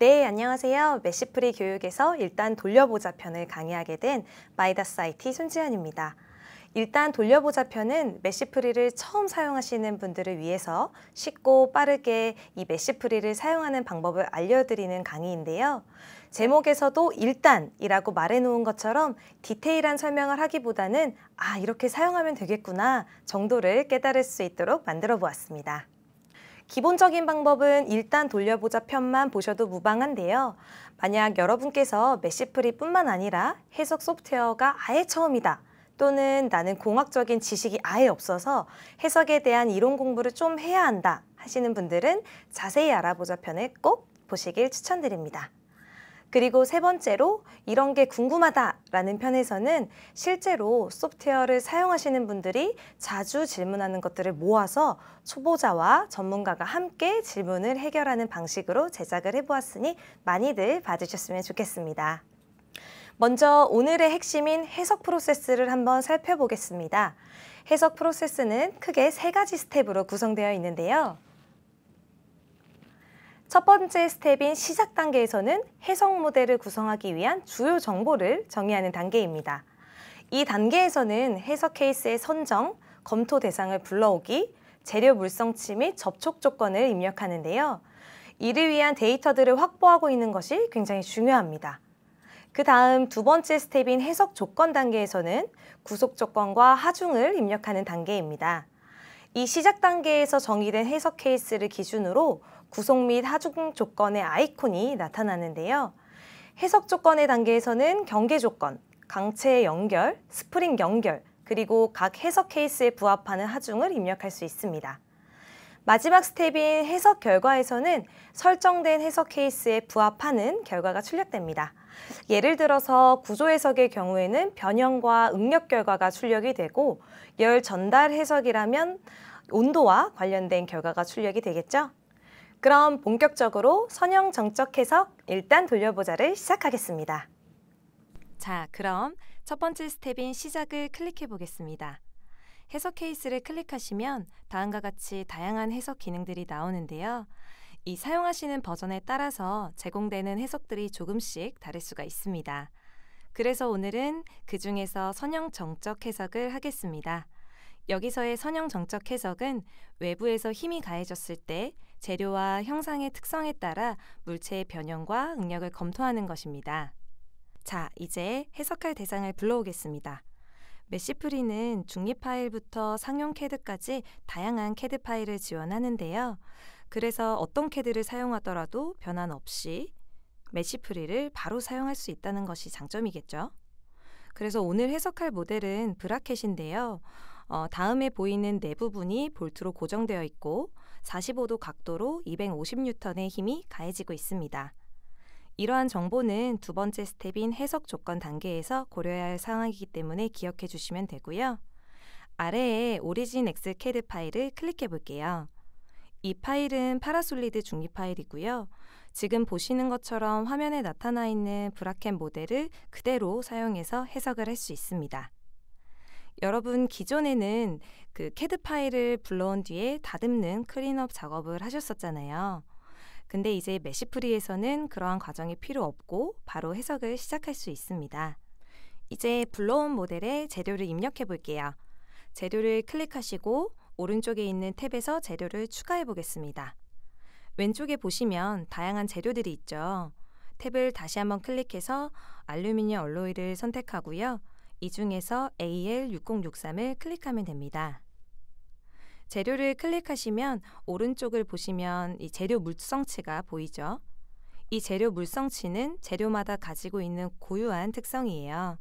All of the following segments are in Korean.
네, 안녕하세요. 메시프리 교육에서 일단 돌려보자 편을 강의하게 된 마이다스 IT 손지연입니다. 일단 돌려보자 편은 메시프리를 처음 사용하시는 분들을 위해서 쉽고 빠르게 이 메시프리를 사용하는 방법을 알려드리는 강의인데요. 제목에서도 일단이라고 말해놓은 것처럼 디테일한 설명을 하기보다는 이렇게 사용하면 되겠구나 정도를 깨달을 수 있도록 만들어 보았습니다. 기본적인 방법은 일단 돌려보자 편만 보셔도 무방한데요. 만약 여러분께서 메시프리뿐만 아니라 해석 소프트웨어가 아예 처음이다, 또는 나는 공학적인 지식이 아예 없어서 해석에 대한 이론 공부를 좀 해야 한다 하시는 분들은 자세히 알아보자 편을 꼭 보시길 추천드립니다. 그리고 세 번째로 이런 게 궁금하다라는 편에서는 실제로 소프트웨어를 사용하시는 분들이 자주 질문하는 것들을 모아서 초보자와 전문가가 함께 질문을 해결하는 방식으로 제작을 해보았으니 많이들 봐주셨으면 좋겠습니다. 먼저 오늘의 핵심인 해석 프로세스를 한번 살펴보겠습니다. 해석 프로세스는 크게 세 가지 스텝으로 구성되어 있는데요. 첫 번째 스텝인 시작 단계에서는 해석 모델을 구성하기 위한 주요 정보를 정의하는 단계입니다. 이 단계에서는 해석 케이스의 선정, 검토 대상을 불러오기, 재료 물성치 및 접촉 조건을 입력하는데요. 이를 위한 데이터들을 확보하고 있는 것이 굉장히 중요합니다. 그 다음 두 번째 스텝인 해석 조건 단계에서는 구속 조건과 하중을 입력하는 단계입니다. 이 시작 단계에서 정의된 해석 케이스를 기준으로 구속 및 하중 조건의 아이콘이 나타나는데요. 해석 조건의 단계에서는 경계 조건, 강체 연결, 스프링 연결, 그리고 각 해석 케이스에 부합하는 하중을 입력할 수 있습니다. 마지막 스텝인 해석 결과에서는 설정된 해석 케이스에 부합하는 결과가 출력됩니다. 예를 들어서 구조 해석의 경우에는 변형과 응력 결과가 출력이 되고, 열 전달 해석이라면 온도와 관련된 결과가 출력이 되겠죠? 그럼 본격적으로 선형 정적 해석 일단 돌려보자를 시작하겠습니다. 자, 그럼 첫 번째 스텝인 시작을 클릭해 보겠습니다. 해석 케이스를 클릭하시면 다음과 같이 다양한 해석 기능들이 나오는데요. 이 사용하시는 버전에 따라서 제공되는 해석들이 조금씩 다를 수가 있습니다. 그래서 오늘은 그 중에서 선형 정적 해석을 하겠습니다. 여기서의 선형 정적 해석은 외부에서 힘이 가해졌을 때 재료와 형상의 특성에 따라 물체의 변형과 응력을 검토하는 것입니다. 자, 이제 해석할 대상을 불러오겠습니다. 메시프리는 중립 파일부터 상용 CAD까지 다양한 CAD 파일을 지원하는데요. 그래서 어떤 CAD를 사용하더라도 변환 없이 메시프리를 바로 사용할 수 있다는 것이 장점이겠죠. 그래서 오늘 해석할 모델은 브라켓인데요. 다음에 보이는 네 부분이 볼트로 고정되어 있고 45도 각도로 250N의 힘이 가해지고 있습니다. 이러한 정보는 두 번째 스텝인 해석 조건 단계에서 고려해야 할 사항이기 때문에 기억해 주시면 되고요. 아래에 오리진 X CAD 파일을 클릭해 볼게요. 이 파일은 파라솔리드 중립 파일이고요. 지금 보시는 것처럼 화면에 나타나 있는 브라켓 모델을 그대로 사용해서 해석을 할 수 있습니다. 여러분 기존에는 그 CAD 파일을 불러온 뒤에 다듬는 클린업 작업을 하셨었잖아요. 근데 이제 메시프리에서는 그러한 과정이 필요 없고 바로 해석을 시작할 수 있습니다. 이제 불러온 모델에 재료를 입력해 볼게요. 재료를 클릭하시고 오른쪽에 있는 탭에서 재료를 추가해 보겠습니다. 왼쪽에 보시면 다양한 재료들이 있죠. 탭을 다시 한번 클릭해서 알루미늄 얼로이를 선택하고요. 이 중에서 AL6063을 클릭하면 됩니다. 재료를 클릭하시면 오른쪽을 보시면 이 재료 물성치가 보이죠? 이 재료 물성치는 재료마다 가지고 있는 고유한 특성이에요.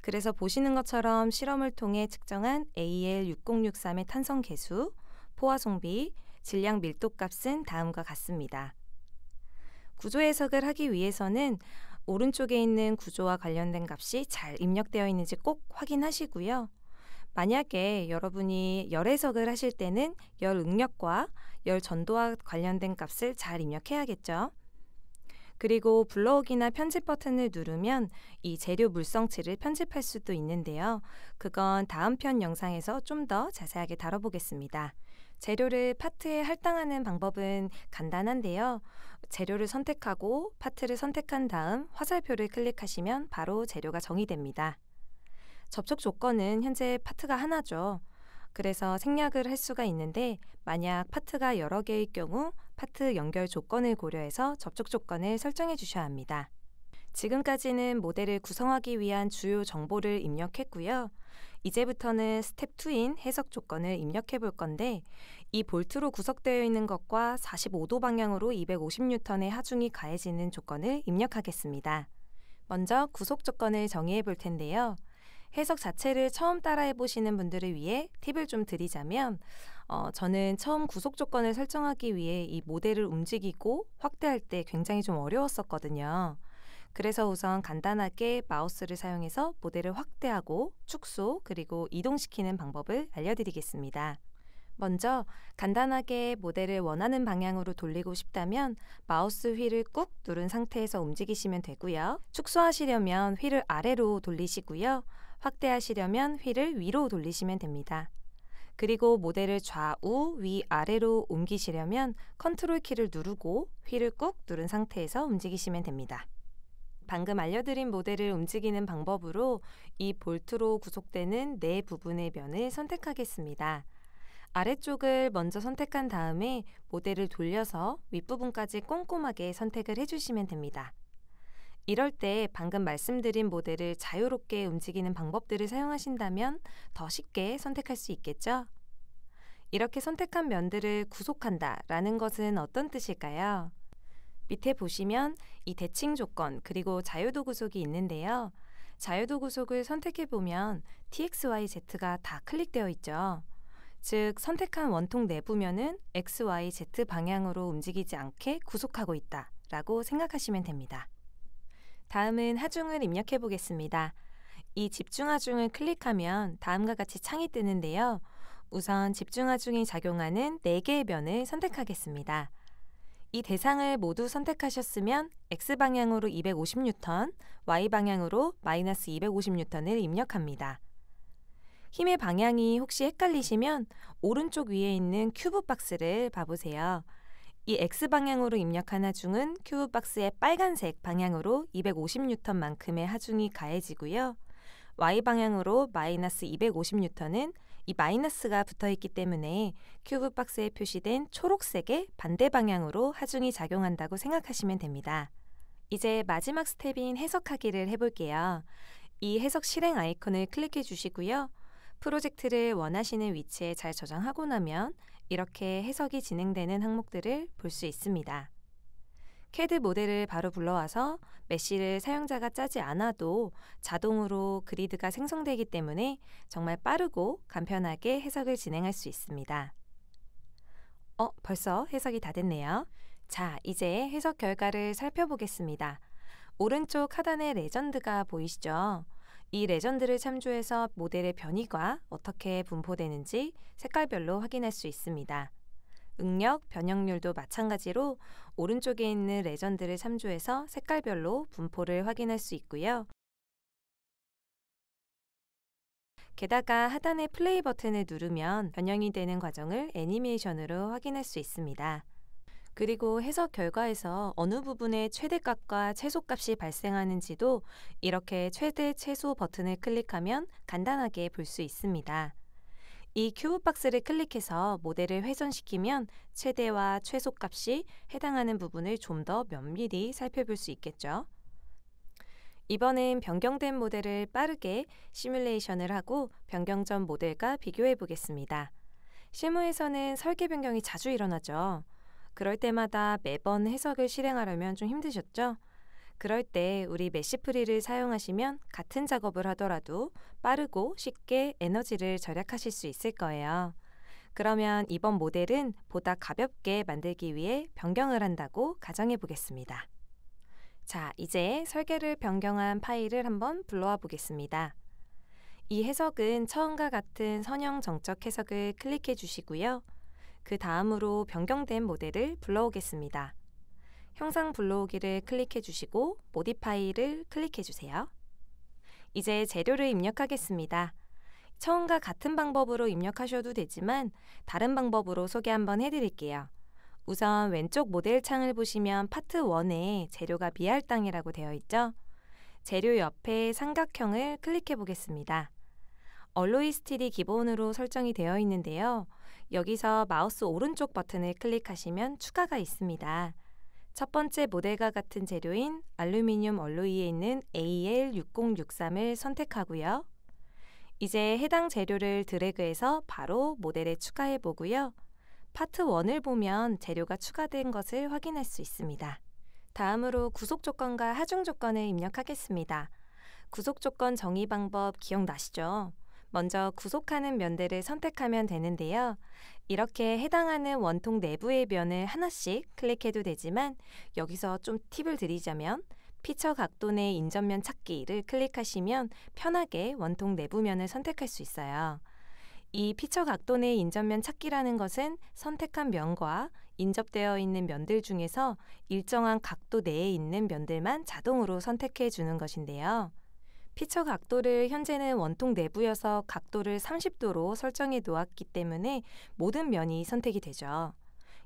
그래서 보시는 것처럼 실험을 통해 측정한 AL6063의 탄성 계수, 포화 송비, 질량 밀도 값은 다음과 같습니다. 구조 해석을 하기 위해서는 오른쪽에 있는 구조와 관련된 값이 잘 입력되어 있는지 꼭 확인하시고요. 만약에 여러분이 열 해석을 하실 때는 열 응력과 열 전도와 관련된 값을 잘 입력해야겠죠. 그리고 불러오기나 편집 버튼을 누르면 이 재료 물성치를 편집할 수도 있는데요. 그건 다음 편 영상에서 좀 더 자세하게 다뤄보겠습니다. 재료를 파트에 할당하는 방법은 간단한데요. 재료를 선택하고 파트를 선택한 다음 화살표를 클릭하시면 바로 재료가 정의됩니다. 접촉 조건은 현재 파트가 하나죠. 그래서 생략을 할 수가 있는데 만약 파트가 여러 개일 경우 파트 연결 조건을 고려해서 접촉 조건을 설정해 주셔야 합니다. 지금까지는 모델을 구성하기 위한 주요 정보를 입력했고요. 이제부터는 스텝 2인 해석 조건을 입력해 볼 건데 이 볼트로 구성되어 있는 것과 45도 방향으로 250N의 하중이 가해지는 조건을 입력하겠습니다. 먼저 구속 조건을 정의해 볼 텐데요. 해석 자체를 처음 따라해 보시는 분들을 위해 팁을 좀 드리자면 저는 처음 구속 조건을 설정하기 위해 이 모델을 움직이고 확대할 때 굉장히 좀 어려웠었거든요. 그래서 우선 간단하게 마우스를 사용해서 모델을 확대하고 축소 그리고 이동시키는 방법을 알려드리겠습니다. 먼저 간단하게 모델을 원하는 방향으로 돌리고 싶다면 마우스 휠을 꾹 누른 상태에서 움직이시면 되고요. 축소하시려면 휠을 아래로 돌리시고요. 확대하시려면 휠을 위로 돌리시면 됩니다. 그리고 모델을 좌우, 위, 아래로 옮기시려면 컨트롤 키를 누르고 휠을 꾹 누른 상태에서 움직이시면 됩니다. 방금 알려드린 모델을 움직이는 방법으로 이 볼트로 구속되는 네 부분의 면을 선택하겠습니다. 아래쪽을 먼저 선택한 다음에 모델을 돌려서 윗부분까지 꼼꼼하게 선택을 해주시면 됩니다. 이럴 때 방금 말씀드린 모델을 자유롭게 움직이는 방법들을 사용하신다면 더 쉽게 선택할 수 있겠죠? 이렇게 선택한 면들을 구속한다 라는 것은 어떤 뜻일까요? 밑에 보시면 이 대칭 조건 그리고 자유도 구속이 있는데요. 자유도 구속을 선택해보면 TXYZ가 다 클릭되어 있죠. 즉 선택한 원통 내부면은 XYZ 방향으로 움직이지 않게 구속하고 있다 라고 생각하시면 됩니다. 다음은 하중을 입력해 보겠습니다. 이 집중 하중을 클릭하면 다음과 같이 창이 뜨는데요. 우선 집중 하중이 작용하는 4개의 면을 선택하겠습니다. 이 대상을 모두 선택하셨으면 X방향으로 250N, Y방향으로 마이너스 250N을 입력합니다. 힘의 방향이 혹시 헷갈리시면 오른쪽 위에 있는 큐브 박스를 봐보세요. 이 X방향으로 입력한 하중은 큐브 박스의 빨간색 방향으로 250N만큼의 하중이 가해지고요. Y방향으로 마이너스 250N은 이 마이너스가 붙어있기 때문에 큐브 박스에 표시된 초록색의 반대 방향으로 하중이 작용한다고 생각하시면 됩니다. 이제 마지막 스텝인 해석하기를 해볼게요. 이 해석 실행 아이콘을 클릭해 주시고요. 프로젝트를 원하시는 위치에 잘 저장하고 나면 이렇게 해석이 진행되는 항목들을 볼 수 있습니다. CAD 모델을 바로 불러와서 메쉬를 사용자가 짜지 않아도 자동으로 그리드가 생성되기 때문에 정말 빠르고 간편하게 해석을 진행할 수 있습니다. 벌써 해석이 다 됐네요. 자, 이제 해석 결과를 살펴보겠습니다. 오른쪽 하단에 레전드가 보이시죠? 이 레전드를 참조해서 모델의 변이가 어떻게 분포되는지 색깔별로 확인할 수 있습니다. 응력, 변형률도 마찬가지로 오른쪽에 있는 레전드를 참조해서 색깔별로 분포를 확인할 수 있고요. 게다가 하단의 플레이 버튼을 누르면 변형이 되는 과정을 애니메이션으로 확인할 수 있습니다. 그리고 해석 결과에서 어느 부분에 최대값과 최소값이 발생하는지도 이렇게 최대, 최소 버튼을 클릭하면 간단하게 볼 수 있습니다. 이 큐브 박스를 클릭해서 모델을 회전시키면 최대와 최소값이 해당하는 부분을 좀 더 면밀히 살펴볼 수 있겠죠. 이번엔 변경된 모델을 빠르게 시뮬레이션을 하고 변경 전 모델과 비교해 보겠습니다. 실무에서는 설계 변경이 자주 일어나죠. 그럴 때마다 매번 해석을 실행하려면 좀 힘드셨죠? 그럴 때 우리 메시프리를 사용하시면 같은 작업을 하더라도 빠르고 쉽게 에너지를 절약하실 수 있을 거예요. 그러면 이번 모델은 보다 가볍게 만들기 위해 변경을 한다고 가정해 보겠습니다. 자, 이제 설계를 변경한 파일을 한번 불러와 보겠습니다. 이 해석은 처음과 같은 선형 정적 해석을 클릭해 주시고요. 그 다음으로 변경된 모델을 불러오겠습니다. 형상 불러오기를 클릭해 주시고 모디파이를 클릭해 주세요. 이제 재료를 입력하겠습니다. 처음과 같은 방법으로 입력하셔도 되지만 다른 방법으로 소개 한번 해드릴게요. 우선 왼쪽 모델 창을 보시면 파트 1에 재료가 미할당이라고 되어 있죠. 재료 옆에 삼각형을 클릭해 보겠습니다. 얼로이 스틸이 기본으로 설정이 되어 있는데요. 여기서 마우스 오른쪽 버튼을 클릭하시면 추가가 있습니다. 첫 번째 모델과 같은 재료인 알루미늄 얼로이에 있는 AL6063을 선택하고요. 이제 해당 재료를 드래그해서 바로 모델에 추가해 보고요. 파트 1을 보면 재료가 추가된 것을 확인할 수 있습니다. 다음으로 구속 조건과 하중 조건을 입력하겠습니다. 구속 조건 정의 방법 기억나시죠? 먼저 구속하는 면들을 선택하면 되는데요. 이렇게 해당하는 원통 내부의 면을 하나씩 클릭해도 되지만 여기서 좀 팁을 드리자면 피처 각도 내 인접면 찾기를 클릭하시면 편하게 원통 내부면을 선택할 수 있어요. 이 피처 각도 내 인접면 찾기라는 것은 선택한 면과 인접되어 있는 면들 중에서 일정한 각도 내에 있는 면들만 자동으로 선택해 주는 것인데요. 피처 각도를 현재는 원통 내부여서 각도를 30도로 설정해 놓았기 때문에 모든 면이 선택이 되죠.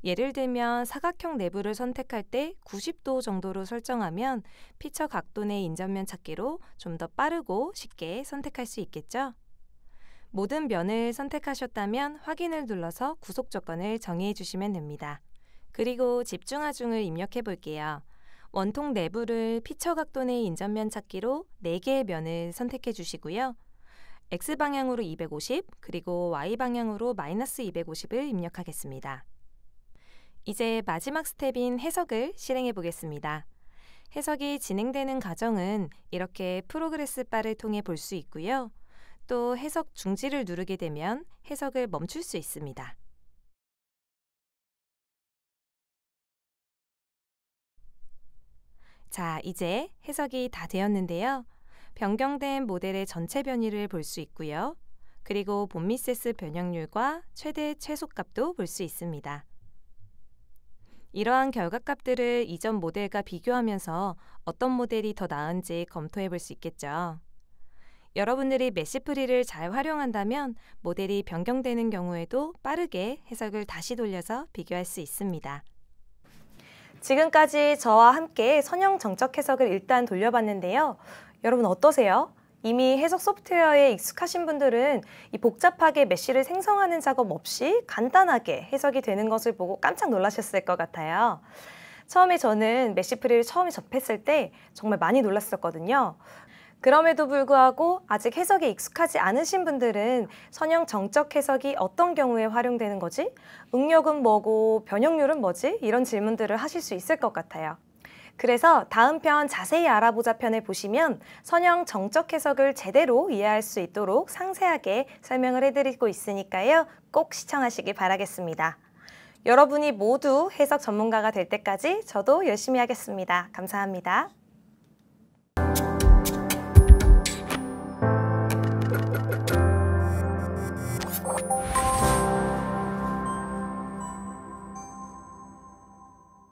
예를 들면 사각형 내부를 선택할 때 90도 정도로 설정하면 피처 각도 내 인접면 찾기로 좀 더 빠르고 쉽게 선택할 수 있겠죠? 모든 면을 선택하셨다면 확인을 눌러서 구속 조건을 정의해 주시면 됩니다. 그리고 집중 하중을 입력해 볼게요. 원통 내부를 피처 각도 내 인접면 찾기로 4개의 면을 선택해 주시고요. X방향으로 250, 그리고 Y방향으로 마이너스 250을 입력하겠습니다. 이제 마지막 스텝인 해석을 실행해 보겠습니다. 해석이 진행되는 과정은 이렇게 프로그레스 바를 통해 볼 수 있고요. 또 해석 중지를 누르게 되면 해석을 멈출 수 있습니다. 자, 이제 해석이 다 되었는데요. 변경된 모델의 전체 변이를 볼 수 있고요. 그리고 본미세스 변형률과 최대 최소값도 볼 수 있습니다. 이러한 결과값들을 이전 모델과 비교하면서 어떤 모델이 더 나은지 검토해 볼 수 있겠죠. 여러분들이 메시프리를 잘 활용한다면 모델이 변경되는 경우에도 빠르게 해석을 다시 돌려서 비교할 수 있습니다. 지금까지 저와 함께 선형 정적 해석을 일단 돌려봤는데요. 여러분 어떠세요? 이미 해석 소프트웨어에 익숙하신 분들은 이 복잡하게 메쉬를 생성하는 작업 없이 간단하게 해석이 되는 것을 보고 깜짝 놀라셨을 것 같아요. 처음에 저는 메쉬프리를 처음에 접했을 때 정말 많이 놀랐었거든요. 그럼에도 불구하고 아직 해석에 익숙하지 않으신 분들은 선형 정적 해석이 어떤 경우에 활용되는 거지? 응력은 뭐고 변형률은 뭐지? 이런 질문들을 하실 수 있을 것 같아요. 그래서 다음 편 자세히 알아보자 편을 보시면 선형 정적 해석을 제대로 이해할 수 있도록 상세하게 설명을 해드리고 있으니까요. 꼭 시청하시기 바라겠습니다. 여러분이 모두 해석 전문가가 될 때까지 저도 열심히 하겠습니다. 감사합니다.